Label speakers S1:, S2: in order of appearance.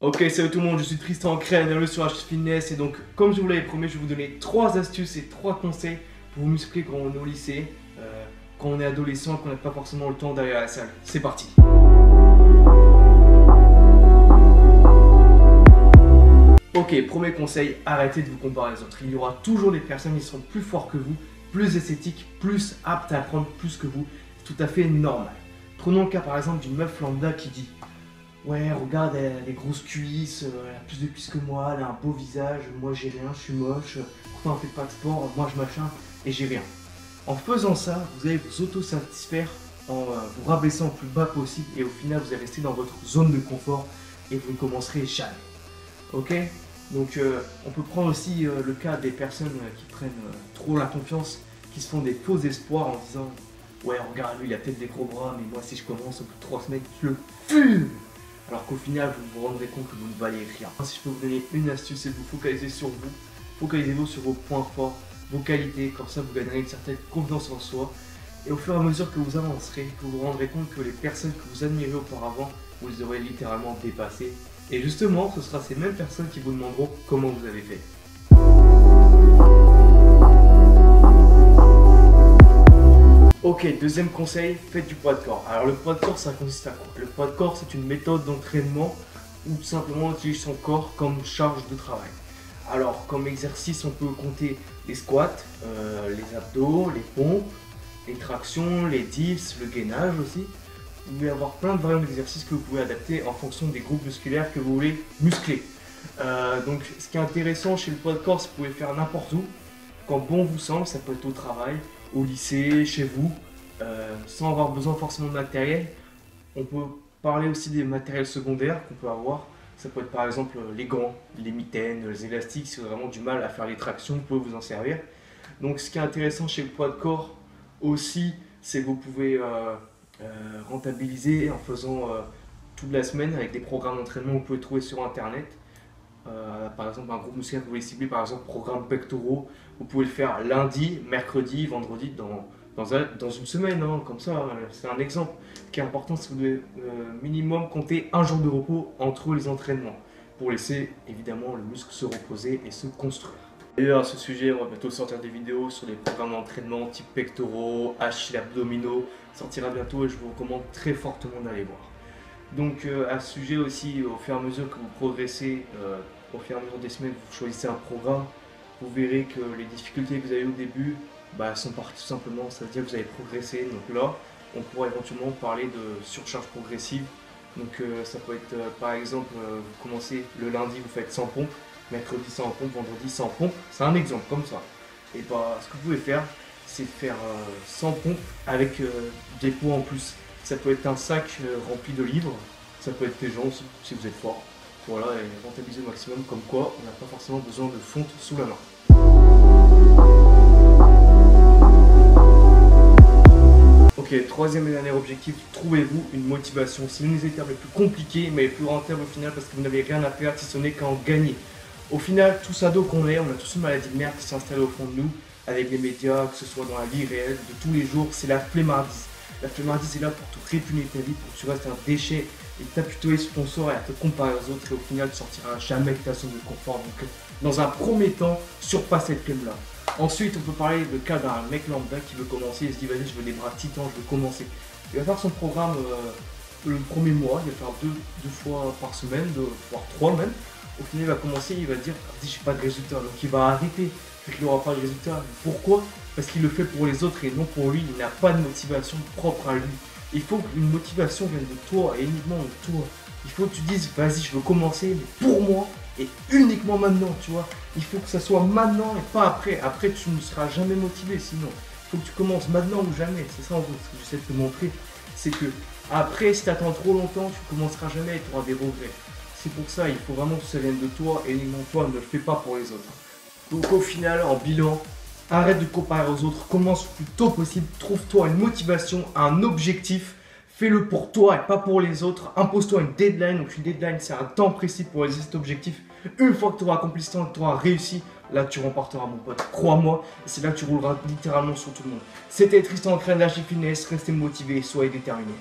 S1: Ok, salut tout le monde, je suis Tristan Crène, bienvenue sur HT Fitness. Et donc, comme je vous l'avais promis, je vais vous donner 3 astuces et 3 conseils pour vous muscler quand on est au lycée, quand on est adolescent, qu'on n'a pas forcément le temps d'aller à la salle. C'est parti. Ok, premier conseil, arrêtez de vous comparer aux autres. Il y aura toujours des personnes qui seront plus fortes que vous, plus esthétiques, plus aptes à apprendre plus que vous. C'est tout à fait normal. Prenons le cas par exemple d'une meuf lambda qui dit: ouais, regarde, elle a des grosses cuisses, elle a plus de cuisses que moi, elle a un beau visage, moi j'ai rien, je suis moche, pourtant elle fait pas de sport, moi je machin, et j'ai rien. En faisant ça, vous allez vous auto-satisfaire en vous rabaissant au plus bas possible, et au final vous allez rester dans votre zone de confort, et vous ne commencerez jamais. Ok? Donc on peut prendre aussi le cas des personnes qui prennent trop la confiance, qui se font des faux espoirs en disant: ouais, regarde, lui il a peut-être des gros bras, mais moi si je commence au bout de 3 semaines, je le fume! Alors qu'au final, vous vous rendrez compte que vous ne valez rien. Si je peux vous donner une astuce, c'est de vous focaliser sur vous. Focalisez-vous sur vos points forts, vos qualités, comme ça vous gagnerez une certaine confiance en soi. Et au fur et à mesure que vous avancerez, vous vous rendrez compte que les personnes que vous admirez auparavant, vous les aurez littéralement dépassées. Et justement, ce sera ces mêmes personnes qui vous demanderont comment vous avez fait. Ok, deuxième conseil, faites du poids de corps. Alors le poids de corps, ça consiste à quoi? Le poids de corps, c'est une méthode d'entraînement où tout simplement on utilise son corps comme charge de travail. Alors comme exercice, on peut compter les squats, les abdos, les pompes, les tractions, les dips, le gainage aussi. Vous pouvez avoir plein de variantes d'exercices que vous pouvez adapter en fonction des groupes musculaires que vous voulez muscler. Donc ce qui est intéressant chez le poids de corps, c'est que vous pouvez faire n'importe où. Quand bon vous semble, ça peut être au travail, au lycée, chez vous, sans avoir besoin forcément de matériel. On peut parler aussi des matériels secondaires qu'on peut avoir. Ça peut être par exemple les gants, les mitaines, les élastiques. Si vous avez vraiment du mal à faire les tractions, vous pouvez vous en servir. Donc ce qui est intéressant chez le poids de corps aussi, c'est que vous pouvez rentabiliser en faisant toute la semaine avec des programmes d'entraînement que vous pouvez trouver sur internet. Par exemple, un groupe musculaire que vous voulez cibler, par exemple programme pectoraux, vous pouvez le faire lundi, mercredi, vendredi dans une semaine, hein, comme ça, c'est un exemple. Ce qui est important, c'est que vous devez minimum compter un jour de repos entre les entraînements pour laisser évidemment le muscle se reposer et se construire. D'ailleurs, à ce sujet, on va bientôt sortir des vidéos sur les programmes d'entraînement type pectoraux, Achilles, abdominaux. Ça sortira bientôt et je vous recommande très fortement d'aller voir. Donc à ce sujet aussi, au fur et à mesure que vous progressez, au fur et à mesure des semaines, vous choisissez un programme, vous verrez que les difficultés que vous avez au début sont parties tout simplement, ça veut dire que vous avez progressé. Donc là, on pourra éventuellement parler de surcharge progressive. Donc ça peut être par exemple, vous commencez le lundi, vous faites 100 pompes, mercredi 100 pompes, vendredi 100 pompes, c'est un exemple comme ça. Et ce que vous pouvez faire, c'est faire 100 pompes avec des poids en plus. Ça peut être un sac rempli de livres, ça peut être tes jambes si vous êtes fort. Voilà, et rentabiliser au maximum, comme quoi on n'a pas forcément besoin de fonte sous la main. Ok, troisième et dernier objectif, trouvez-vous une motivation. C'est l'une des étapes les plus compliquées, mais les plus rentables au final, parce que vous n'avez rien à faire si ce n'est qu'à en gagner. Au final, tous ados qu'on est, on a tous une maladie de merde qui s'est installée au fond de nous, avec les médias, que ce soit dans la vie réelle, de tous les jours, c'est la flemmardise. La flemmardise est là pour te répugner ta vie, pour que tu restes un déchet et t'apitoyer sur ton sort et à te comparer aux autres, et au final tu sortiras jamais de ta zone de confort. Donc dans un premier temps, surpasse cette flemme là. Ensuite, on peut parler de cas d'un mec lambda qui veut commencer, il se dit: vas-y, je veux des bras titans, je veux commencer. Il va faire son programme le premier mois, il va faire deux fois par semaine, voire 3 même. Au final, il va commencer, il va dire: vas-y, j'ai pas de résultat, donc il va arrêter, vu qu'il n'aura pas de résultat. Pourquoi? Parce qu'il le fait pour les autres et non pour lui. Il n'a pas de motivation propre à lui. Il faut qu'une motivation vienne de toi et uniquement de toi. Il faut que tu dises: vas-y, je veux commencer, mais pour moi et uniquement maintenant, tu vois. Il faut que ça soit maintenant et pas après. Après, tu ne seras jamais motivé sinon. Il faut que tu commences maintenant ou jamais. C'est ça en gros ce que j'essaie de te montrer. C'est que après, si tu attends trop longtemps, tu ne commenceras jamais et tu auras des regrets. C'est pour ça, il faut vraiment que ça vienne de toi et uniquement toi, ne le fais pas pour les autres. Donc au final, en bilan, arrête de te comparer aux autres, commence le plus tôt possible, trouve-toi une motivation, un objectif, fais-le pour toi et pas pour les autres, impose-toi une deadline. Donc une deadline, c'est un temps précis pour réaliser cet objectif. Une fois que tu auras accompli ce temps, que tu auras réussi, là tu remporteras mon pote, crois-moi, et c'est là que tu rouleras littéralement sur tout le monde. C'était Tristan Crène de HT Fitness, restez motivé, soyez déterminés.